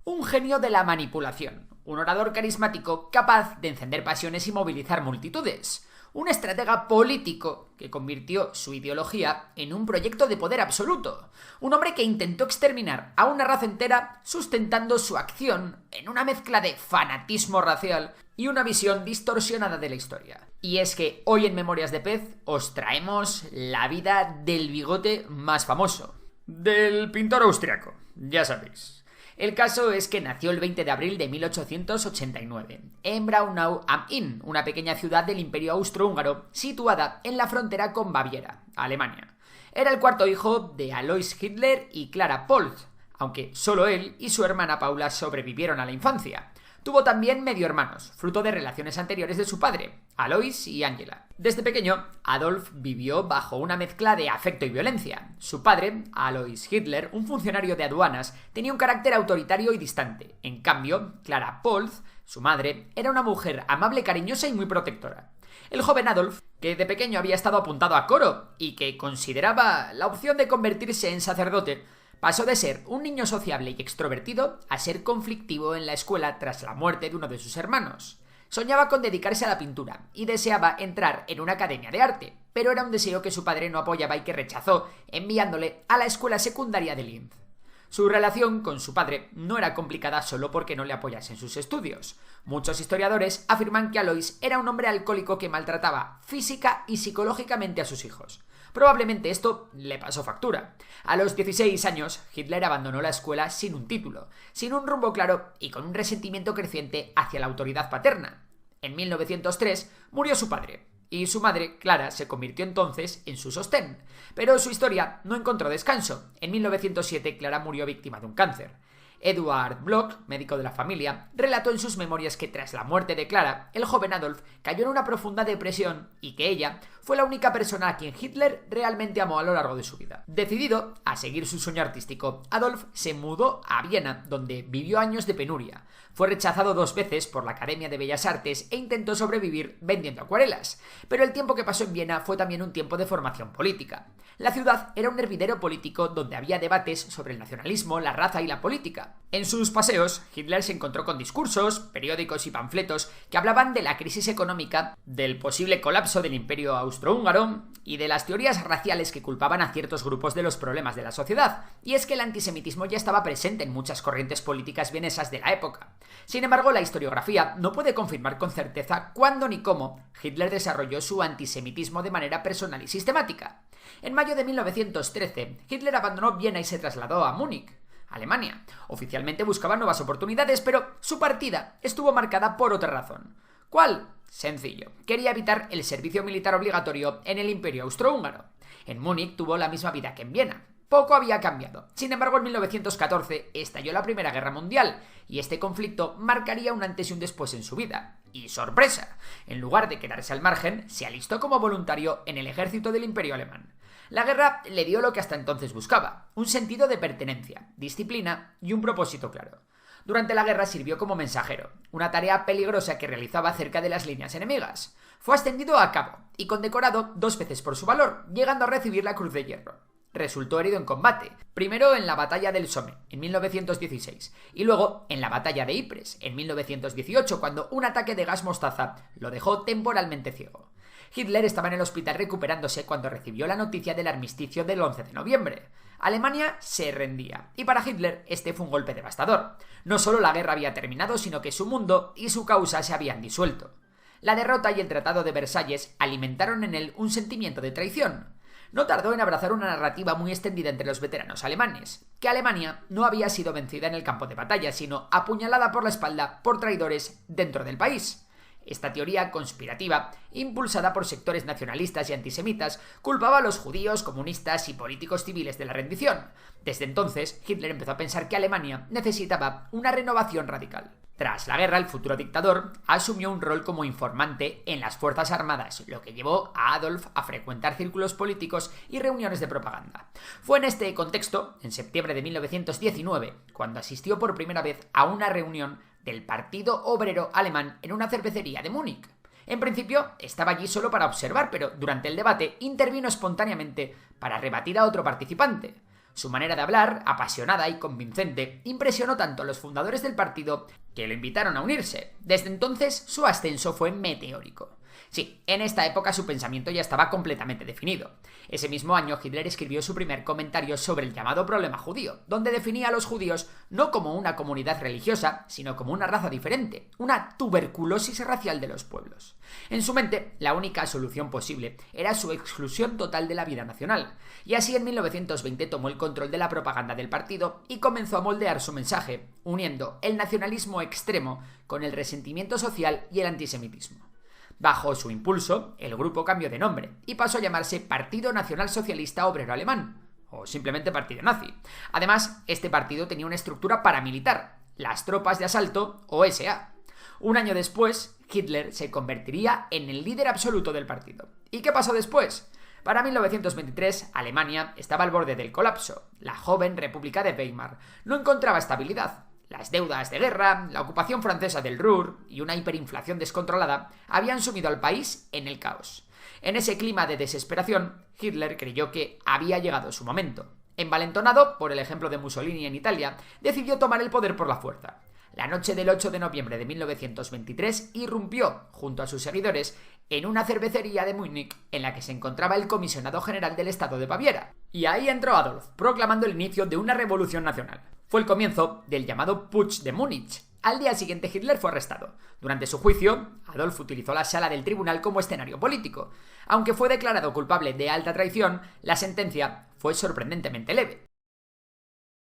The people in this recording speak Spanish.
Un genio de la manipulación, un orador carismático capaz de encender pasiones y movilizar multitudes, un estratega político que convirtió su ideología en un proyecto de poder absoluto, un hombre que intentó exterminar a una raza entera sustentando su acción en una mezcla de fanatismo racial y una visión distorsionada de la historia. Y es que hoy en Memorias de Pez os traemos la vida del bigote más famoso, del pintor austriaco, ya sabéis. El caso es que nació el 20 de abril de 1889 en Braunau am Inn, una pequeña ciudad del Imperio Austrohúngaro situada en la frontera con Baviera, Alemania. Era el cuarto hijo de Alois Hitler y Clara Polz, aunque solo él y su hermana Paula sobrevivieron a la infancia. Tuvo también medio hermanos, fruto de relaciones anteriores de su padre, Alois y Angela. Desde pequeño, Adolf vivió bajo una mezcla de afecto y violencia. Su padre, Alois Hitler, un funcionario de aduanas, tenía un carácter autoritario y distante. En cambio, Clara Polz, su madre, era una mujer amable, cariñosa y muy protectora. El joven Adolf, que de pequeño había estado apuntado a coro y que consideraba la opción de convertirse en sacerdote, pasó de ser un niño sociable y extrovertido a ser conflictivo en la escuela tras la muerte de uno de sus hermanos. Soñaba con dedicarse a la pintura y deseaba entrar en una academia de arte, pero era un deseo que su padre no apoyaba y que rechazó, enviándole a la escuela secundaria de Linz. Su relación con su padre no era complicada solo porque no le apoyase en sus estudios. Muchos historiadores afirman que Alois era un hombre alcohólico que maltrataba física y psicológicamente a sus hijos. Probablemente esto le pasó factura. A los 16 años, Hitler abandonó la escuela sin un título, sin un rumbo claro y con un resentimiento creciente hacia la autoridad paterna. En 1903 murió su padre, y su madre, Clara, se convirtió entonces en su sostén. Pero su historia no encontró descanso. En 1907 Clara murió víctima de un cáncer. Eduard Bloch, médico de la familia, relató en sus memorias que tras la muerte de Clara, el joven Adolf cayó en una profunda depresión y que ella fue la única persona a quien Hitler realmente amó a lo largo de su vida. Decidido a seguir su sueño artístico, Adolf se mudó a Viena, donde vivió años de penuria. Fue rechazado 2 veces por la Academia de Bellas Artes e intentó sobrevivir vendiendo acuarelas. Pero el tiempo que pasó en Viena fue también un tiempo de formación política. La ciudad era un hervidero político donde había debates sobre el nacionalismo, la raza y la política. En sus paseos, Hitler se encontró con discursos, periódicos y panfletos que hablaban de la crisis económica, del posible colapso del Imperio Austrohúngaro y de las teorías raciales que culpaban a ciertos grupos de los problemas de la sociedad. Y es que el antisemitismo ya estaba presente en muchas corrientes políticas vienesas de la época. Sin embargo, la historiografía no puede confirmar con certeza cuándo ni cómo Hitler desarrolló su antisemitismo de manera personal y sistemática. En mayo de 1913, Hitler abandonó Viena y se trasladó a Múnich, Alemania. Oficialmente buscaba nuevas oportunidades, pero su partida estuvo marcada por otra razón. ¿Cuál? Sencillo. Quería evitar el servicio militar obligatorio en el Imperio Austrohúngaro. En Múnich tuvo la misma vida que en Viena. Poco había cambiado. Sin embargo, en 1914 estalló la Primera Guerra Mundial y este conflicto marcaría un antes y un después en su vida. Y ¡sorpresa! En lugar de quedarse al margen, se alistó como voluntario en el ejército del Imperio Alemán. La guerra le dio lo que hasta entonces buscaba, un sentido de pertenencia, disciplina y un propósito claro. Durante la guerra sirvió como mensajero, una tarea peligrosa que realizaba cerca de las líneas enemigas. Fue ascendido a cabo y condecorado 2 veces por su valor, llegando a recibir la Cruz de Hierro. Resultó herido en combate, primero en la batalla del Somme, en 1916, y luego en la batalla de Ypres, en 1918, cuando un ataque de gas mostaza lo dejó temporalmente ciego. Hitler estaba en el hospital recuperándose cuando recibió la noticia del armisticio del 11 de noviembre. Alemania se rendía, y para Hitler este fue un golpe devastador. No solo la guerra había terminado, sino que su mundo y su causa se habían disuelto. La derrota y el Tratado de Versalles alimentaron en él un sentimiento de traición. No tardó en abrazar una narrativa muy extendida entre los veteranos alemanes, que Alemania no había sido vencida en el campo de batalla, sino apuñalada por la espalda por traidores dentro del país. Esta teoría conspirativa, impulsada por sectores nacionalistas y antisemitas, culpaba a los judíos, comunistas y políticos civiles de la rendición. Desde entonces, Hitler empezó a pensar que Alemania necesitaba una renovación radical. Tras la guerra, el futuro dictador asumió un rol como informante en las Fuerzas Armadas, lo que llevó a Adolf a frecuentar círculos políticos y reuniones de propaganda. Fue en este contexto, en septiembre de 1919, cuando asistió por primera vez a una reunión del Partido Obrero Alemán en una cervecería de Múnich. En principio, estaba allí solo para observar, pero durante el debate intervino espontáneamente para rebatir a otro participante. Su manera de hablar, apasionada y convincente, impresionó tanto a los fundadores del partido que lo invitaron a unirse. Desde entonces, su ascenso fue meteórico. Sí, en esta época su pensamiento ya estaba completamente definido. Ese mismo año Hitler escribió su primer comentario sobre el llamado problema judío, donde definía a los judíos no como una comunidad religiosa, sino como una raza diferente, una tuberculosis racial de los pueblos. En su mente, la única solución posible era su exclusión total de la vida nacional, y así en 1920 tomó el control de la propaganda del partido y comenzó a moldear su mensaje, uniendo el nacionalismo extremo con el resentimiento social y el antisemitismo. Bajo su impulso, el grupo cambió de nombre y pasó a llamarse Partido Nacional Socialista Obrero Alemán, o simplemente Partido Nazi. Además, este partido tenía una estructura paramilitar, las tropas de asalto o SA. Un año después, Hitler se convertiría en el líder absoluto del partido. ¿Y qué pasó después? Para 1923, Alemania estaba al borde del colapso. La joven República de Weimar no encontraba estabilidad. Las deudas de guerra, la ocupación francesa del Ruhr y una hiperinflación descontrolada habían sumido al país en el caos. En ese clima de desesperación, Hitler creyó que había llegado su momento. Envalentonado por el ejemplo de Mussolini en Italia, decidió tomar el poder por la fuerza. La noche del 8 de noviembre de 1923 irrumpió, junto a sus seguidores, en una cervecería de Múnich en la que se encontraba el comisionado general del Estado de Baviera. Y ahí entró Adolf, proclamando el inicio de una revolución nacional. Fue el comienzo del llamado Putsch de Múnich. Al día siguiente Hitler fue arrestado. Durante su juicio, Adolf utilizó la sala del tribunal como escenario político. Aunque fue declarado culpable de alta traición, la sentencia fue sorprendentemente leve.